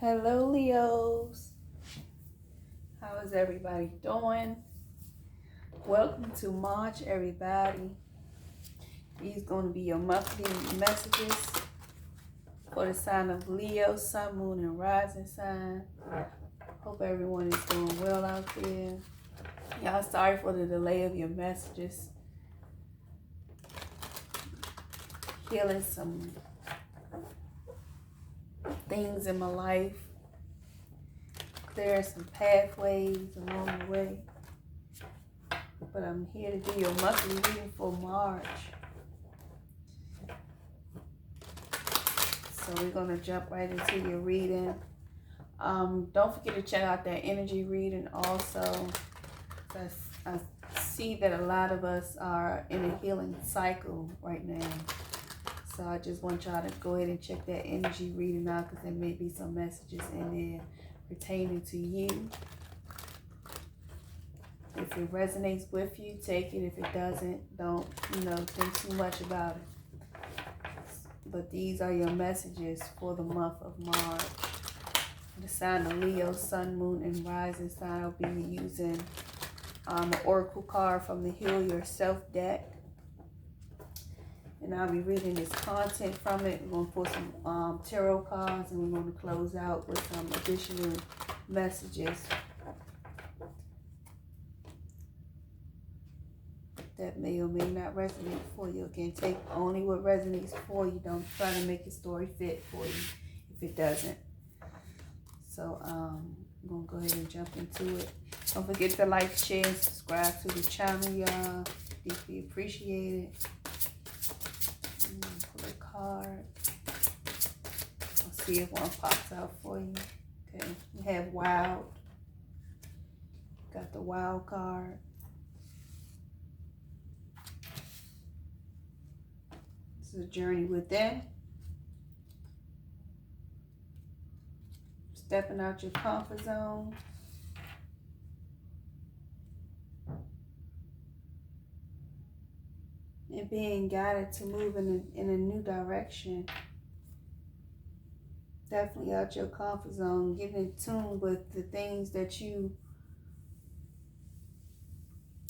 Hello, Leos. How is everybody doing? Welcome to March, everybody. These going to be your monthly messages for the sign of Leo, Sun, Moon, and Rising sign. Hope everyone is doing well out there. Y'all, sorry for the delay of your messages. Healing some things in my life. There are some pathways along the way. But I'm here to do your monthly reading for March. So we're going to jump right into your reading. Don't forget to check out that energy reading also. I see that a lot of us are in a healing cycle right now. So I just want y'all to go ahead and check that energy reading out because there may be some messages in there pertaining to you. If it resonates with you, take it. If it doesn't, don't, think too much about it. But these are your messages for the month of March. The sign of Leo, Sun, Moon, and Rising sign. I'll be using the Oracle card from the Heal Yourself deck. And I'll be reading this content from it. We're going to pull some tarot cards, and we're going to close out with some additional messages that may or may not resonate for you. Again, take only what resonates for you. Don't try to make a story fit for you if it doesn't. So I'm going to go ahead and jump into it. Don't forget to like, share, and subscribe to the channel, y'all. Deeply appreciate it. Pull a card. I'll see if one pops out for you. Okay, we have Wild. Got the Wild card. This is a journey within. Stepping out your comfort zone. And being guided to move in a new direction. Definitely out your comfort zone. Getting in tune with the things that you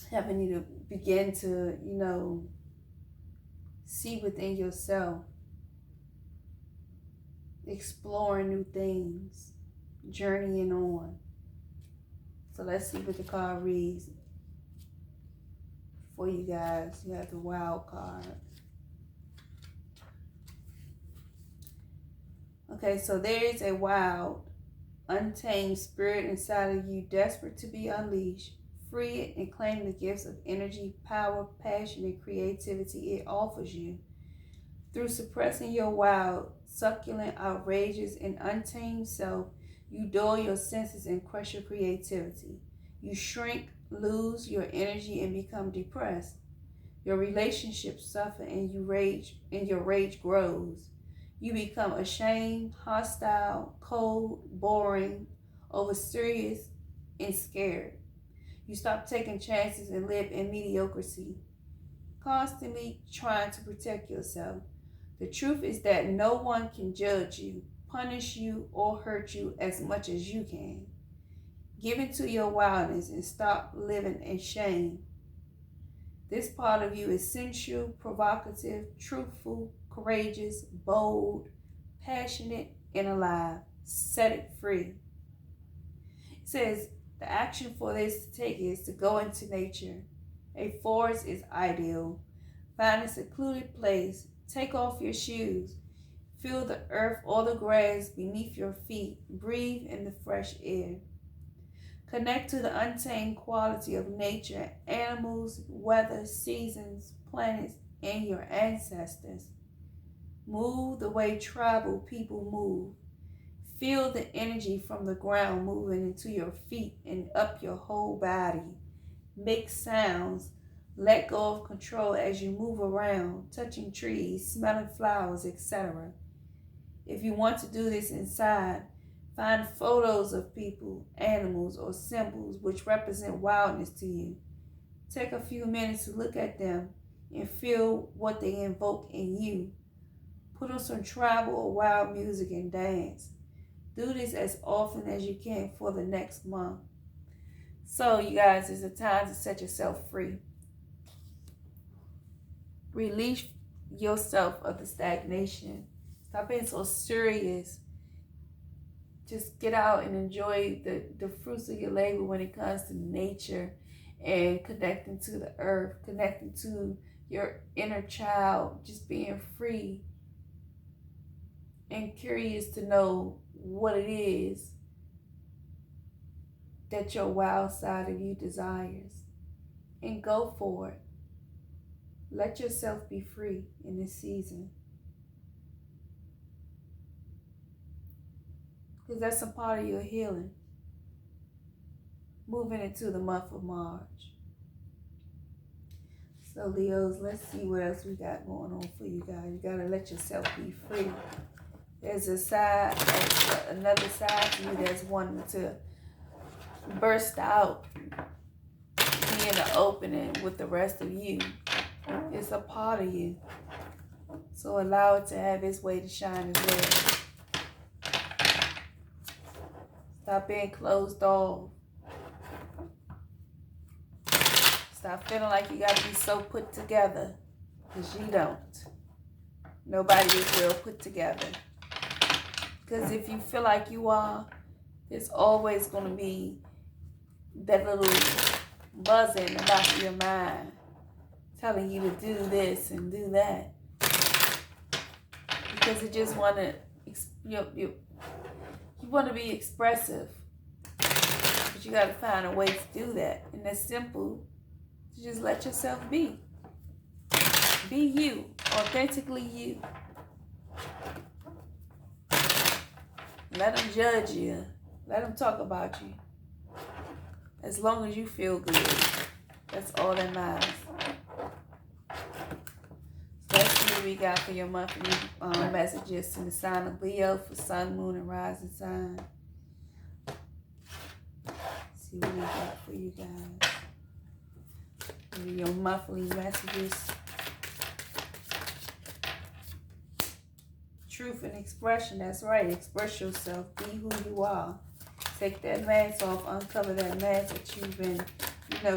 have need to begin to, see within yourself. Exploring new things. Journeying on. So let's see what the card reads for you guys. You have the Wild card. Okay, so there is a wild, untamed spirit inside of you, desperate to be unleashed. Free it and claim the gifts of energy, power, passion, and creativity it offers you. Through suppressing your wild, succulent, outrageous, and untamed self, you dull your senses and crush your creativity. You shrink, lose your energy, and become depressed. Your relationships suffer and your rage grows. You become ashamed, hostile, cold, boring, over serious, and scared. You stop taking chances and live in mediocrity, constantly trying to protect yourself. The truth is that no one can judge you, punish you, or hurt you as much as you can. Give in to your wildness and stop living in shame. This part of you is sensual, provocative, truthful, courageous, bold, passionate, and alive. Set it free. It says the action for this to take is to go into nature. A forest is ideal. Find a secluded place. Take off your shoes. Feel the earth or the grass beneath your feet. Breathe in the fresh air. Connect to the untamed quality of nature, animals, weather, seasons, planets, and your ancestors. Move the way tribal people move. Feel the energy from the ground moving into your feet and up your whole body. Make sounds. Let go of control as you move around, touching trees, smelling flowers, etc. If you want to do this inside, find photos of people, animals, or symbols which represent wildness to you. Take a few minutes to look at them and feel what they invoke in you. Put on some tribal or wild music and dance. Do this as often as you can for the next month. So, you guys, it's a time to set yourself free. Release yourself of the stagnation. Stop being so serious. Just get out and enjoy the fruits of your labor when it comes to nature and connecting to the earth, connecting to your inner child, just being free and curious to know what it is that your wild side of you desires, and go for it. Let yourself be free in this season, because that's a part of your healing. Moving into the month of March. So Leos, let's see what else we got going on for you guys. You gotta let yourself be free. There's a side, another side to you that's wanting to burst out, be in the opening with the rest of you. It's a part of you. So allow it to have its way to shine as well. Stop being closed off. Stop feeling like you got to be so put together, because you don't. Nobody is real put together. Because if you feel like you are, there's always going to be that little buzzing about your mind telling you to do this and do that. Because it just want to, you want to be expressive. But you got to find a way to do that. And that's simple. Just let yourself be. Be you. Authentically you. Let them judge you. Let them talk about you. As long as you feel good. That's all that matters. So let's see what we got for your monthly messages in the sign of Leo for sun, moon, and rising sign. Let's see what we got for you guys. Your monthly messages. Truth and expression. That's right. Express yourself. Be who you are. Take that mask off. Uncover that mask that you've been,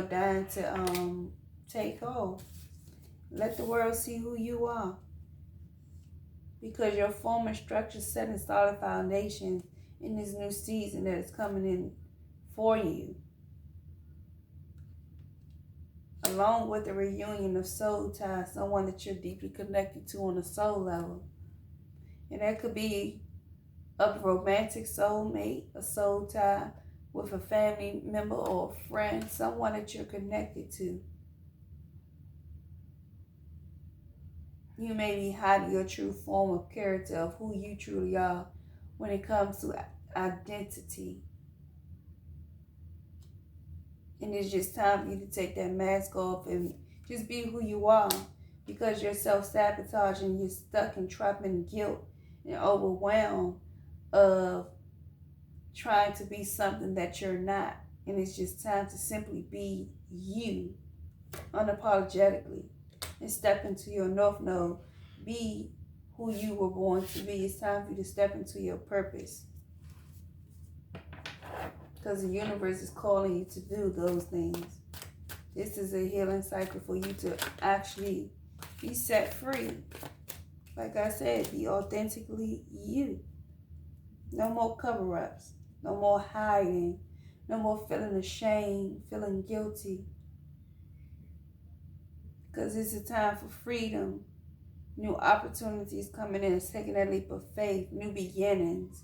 dying to take off. Let the world see who you are. Because your former structure set and solid foundation in this new season that is coming in for you. Along with the reunion of soul ties, someone that you're deeply connected to on a soul level. And that could be a romantic soulmate, a soul tie with a family member or a friend, someone that you're connected to. You may be hiding your true form of character of who you truly are when it comes to identity. And it's just time for you to take that mask off and just be who you are, because you're self-sabotaging, you're stuck and trapped in guilt and overwhelmed of trying to be something that you're not. And it's just time to simply be you, unapologetically, and step into your North Node. Be who you were born to be. It's time for you to step into your purpose. Because the universe is calling you to do those things. This is a healing cycle for you to actually be set free. Like I said, be authentically you. No more cover-ups. No more hiding. No more feeling ashamed, feeling guilty. Because it's a time for freedom. New opportunities coming in. It's taking that leap of faith. New beginnings.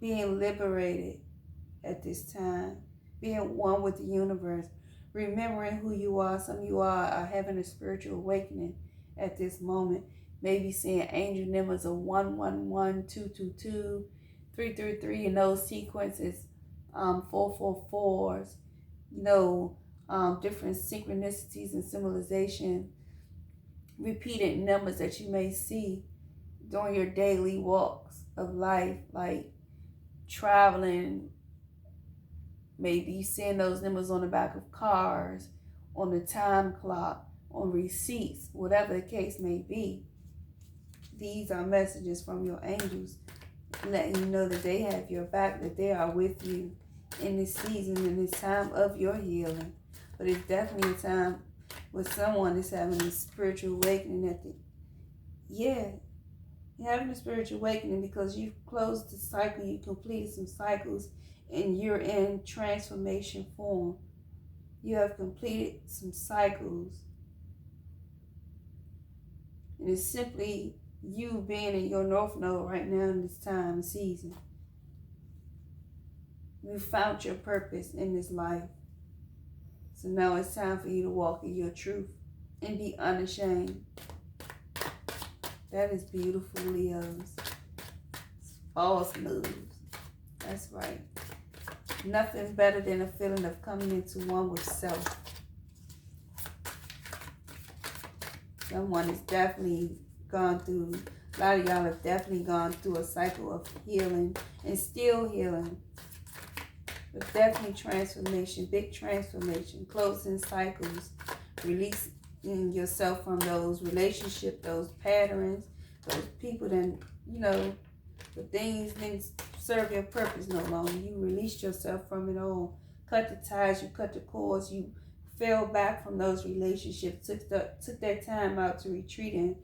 Being liberated at this time. Being one with the universe. Remembering who you are. Some of you are having a spiritual awakening at this moment. Maybe seeing angel numbers of 111, 222, 333, and those sequences, 444s, different synchronicities and symbolization, repeated numbers that you may see during your daily walks of life, like traveling. Maybe you seeing those numbers on the back of cars, on the time clock, on receipts, whatever the case may be. These are messages from your angels letting you know that they have your back, that they are with you in this season, in this time of your healing. But it's definitely a time where someone is having a spiritual awakening you're having a spiritual awakening because you've closed the cycle, you completed some cycles, and you're in transformation form. You have completed some cycles. And it's simply you being in your North Node right now in this time and season. You found your purpose in this life. So now it's time for you to walk in your truth and be unashamed. That is beautiful, Leos. Boss moves. That's right. Nothing better than a feeling of coming into one with self. Someone has definitely gone through, a lot of y'all have definitely gone through a cycle of healing and still healing. But definitely transformation, big transformation, closing cycles, releasing yourself from those relationships, those patterns, those people that, the things didn't serve your purpose no longer. You released yourself from it all. Cut the ties, you cut the cords, you fell back from those relationships, took that time out to retreat and,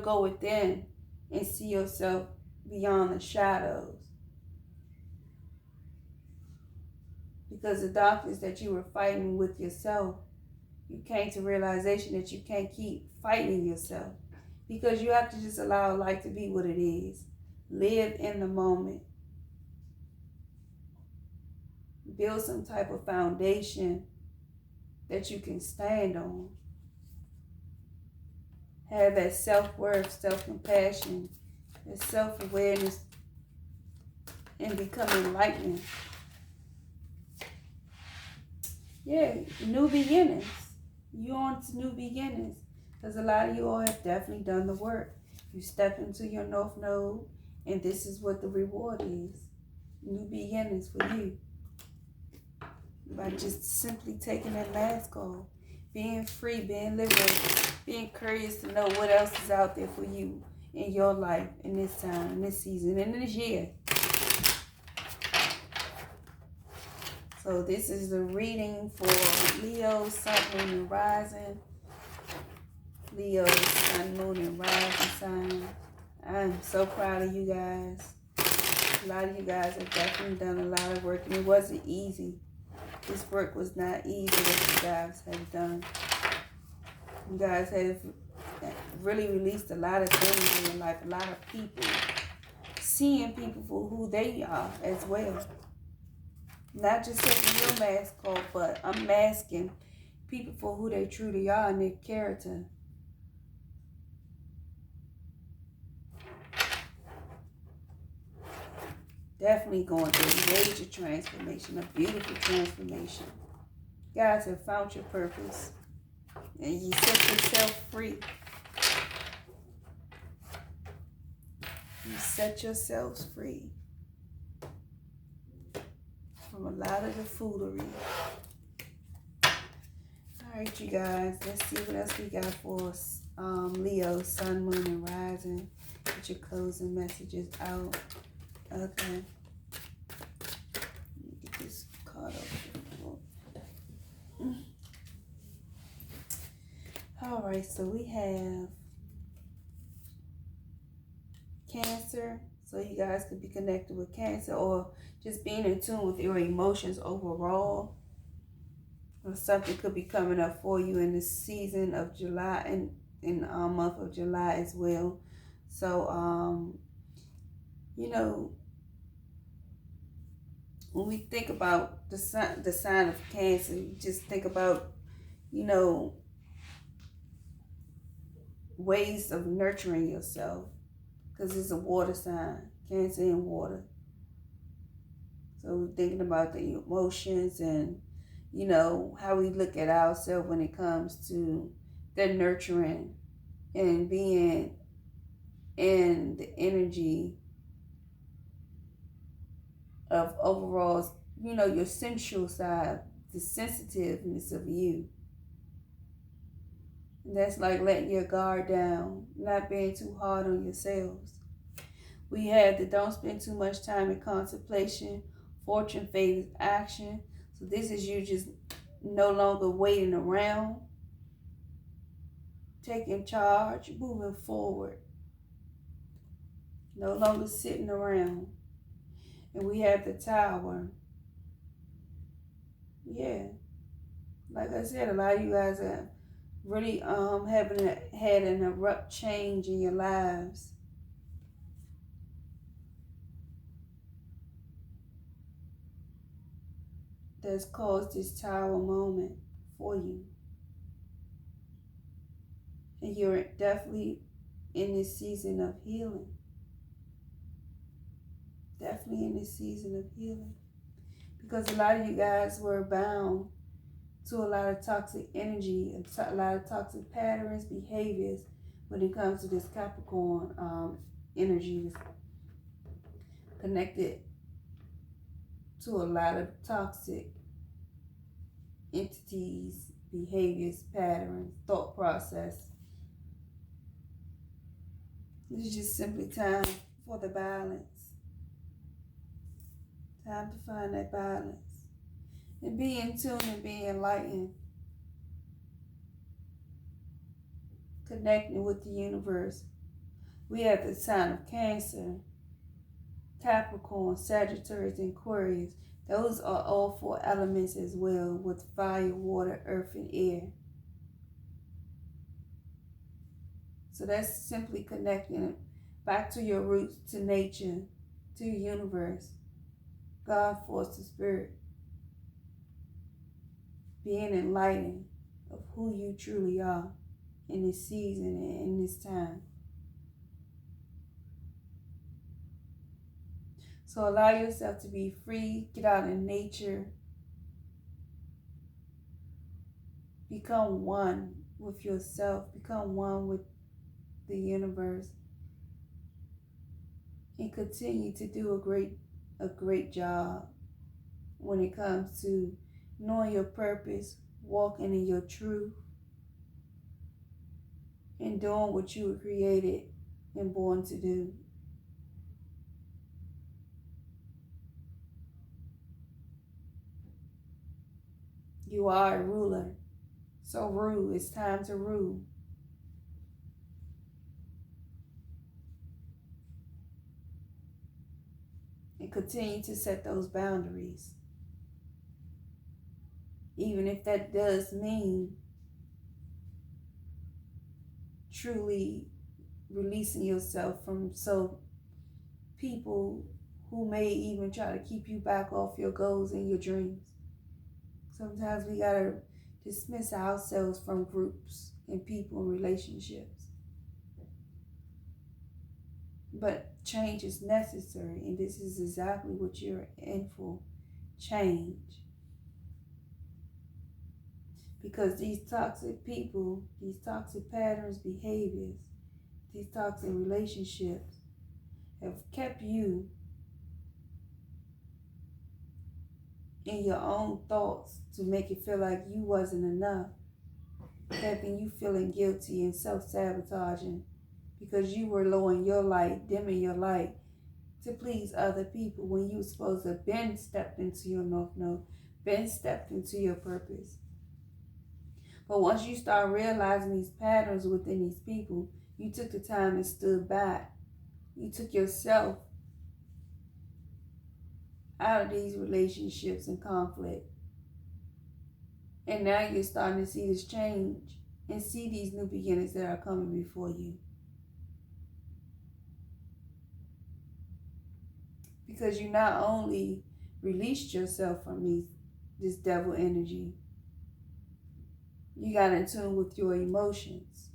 go within and see yourself beyond the shadows. Because the darkness that you were fighting with yourself, you came to realization that you can't keep fighting yourself. Because you have to just allow life to be what it is. Live in the moment. Build some type of foundation that you can stand on. Have that self-worth, self-compassion, that self-awareness, and become enlightened. Yeah, new beginnings. You on to new beginnings. Because a lot of you all have definitely done the work. You step into your North Node, and this is what the reward is. New beginnings for you. By just simply taking that mask off. Being free, being liberated. Being curious to know what else is out there for you in your life, in this time, in this season, and in this year. So this is the reading for Leo, Sun, Moon, and Rising. Leo, Sun, Moon, and Rising sign. I'm so proud of you guys. A lot of you guys have definitely done a lot of work, and it wasn't easy. This work was not easy that you guys have done. You guys have really released a lot of things in your life, a lot of people. Seeing people for who they are as well. Not just taking your mask off, but unmasking people for who they truly are and their character. Definitely going through a major transformation, a beautiful transformation. You guys have found your purpose. And you set yourself free. You set yourselves free from a lot of the foolery. Alright, you guys. Let's see what else we got for us. Leo, Sun, Moon, and Rising. Get your closing messages out. Okay. Let me get this card over. Alright, so we have Cancer. So you guys could be connected with Cancer or just being in tune with your emotions overall. Or something could be coming up for you in this season of July and in the month of July as well. So, when we think about the sign of Cancer, you just think about, ways of nurturing yourself, because it's a water sign, Cancer and water. So we're thinking about the emotions and, how we look at ourselves when it comes to the nurturing and being in the energy of overall, your sensual side, the sensitiveness of you. And that's like letting your guard down, not being too hard on yourselves. We have the don't spend too much time in contemplation. Fortune favors action. So this is you just no longer waiting around, taking charge, moving forward, no longer sitting around. And we have the Tower. Yeah, like I said, a lot of you guys are really had an abrupt change in your lives. That's caused this Tower moment for you. And you're definitely in this season of healing. Definitely in this season of healing. Because a lot of you guys were bound to a lot of toxic energy, a lot of toxic patterns, behaviors when it comes to this Capricorn energy. Connected to a lot of toxic entities, behaviors, patterns, thought process. This is just simply time for the balance. Time to find that balance. And be in tune and be enlightened. Connecting with the universe. We have the sign of Cancer, Capricorn, Sagittarius, and Aquarius. Those are all 4 elements as well, with fire, water, earth, and air. So that's simply connecting back to your roots, to nature, to the universe, God, force, the spirit. Being enlightened of who you truly are in this season and in this time. So allow yourself to be free, get out in nature, become one with yourself, become one with the universe, and continue to do a great job when it comes to knowing your purpose, walking in your truth, and doing what you were created and born to do. You are a ruler. So rule. It's time to rule. And continue to set those boundaries. Even if that does mean truly releasing yourself from people who may even try to keep you back off your goals and your dreams. Sometimes we gotta dismiss ourselves from groups and people and relationships. But change is necessary, and this is exactly what you're in for. Change. Because these toxic people, these toxic patterns, behaviors, these toxic relationships have kept you in your own thoughts to make it feel like you wasn't enough, having you feeling guilty and self-sabotaging because you were lowering your light, dimming your light to please other people when you were supposed to have been stepped into your North Node, been stepped into your purpose. But once you start realizing these patterns within these people, you took the time and stood back. You took yourself out of these relationships and conflict. And now you're starting to see this change and see these new beginnings that are coming before you. Because you not only released yourself from this devil energy, you got in tune with your emotions.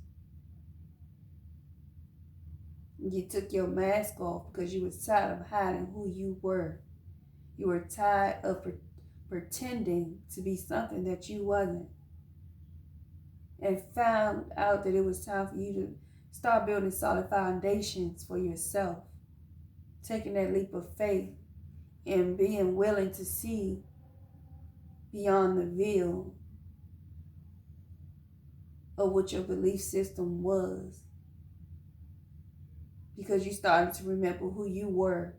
You took your mask off because you were tired of hiding who you were. You were tired of pretending to be something that you wasn't. And found out that it was time for you to start building solid foundations for yourself. Taking that leap of faith and being willing to see beyond the veil of what your belief system was. because you started to remember who you were.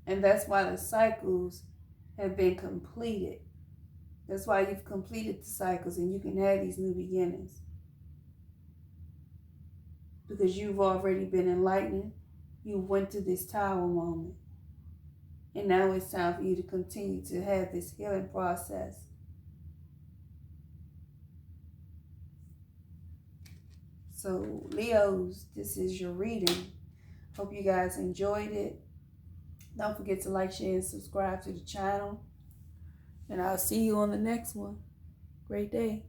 And that's why the cycles have been completed. That's why you've completed the cycles and you can have these new beginnings. Because you've already been enlightened. You went through this tower moment. And now it's time for you to continue to have this healing process. So, Leos, this is your reading. Hope you guys enjoyed it. Don't forget to like, share, and subscribe to the channel. And I'll see you on the next one. Great day.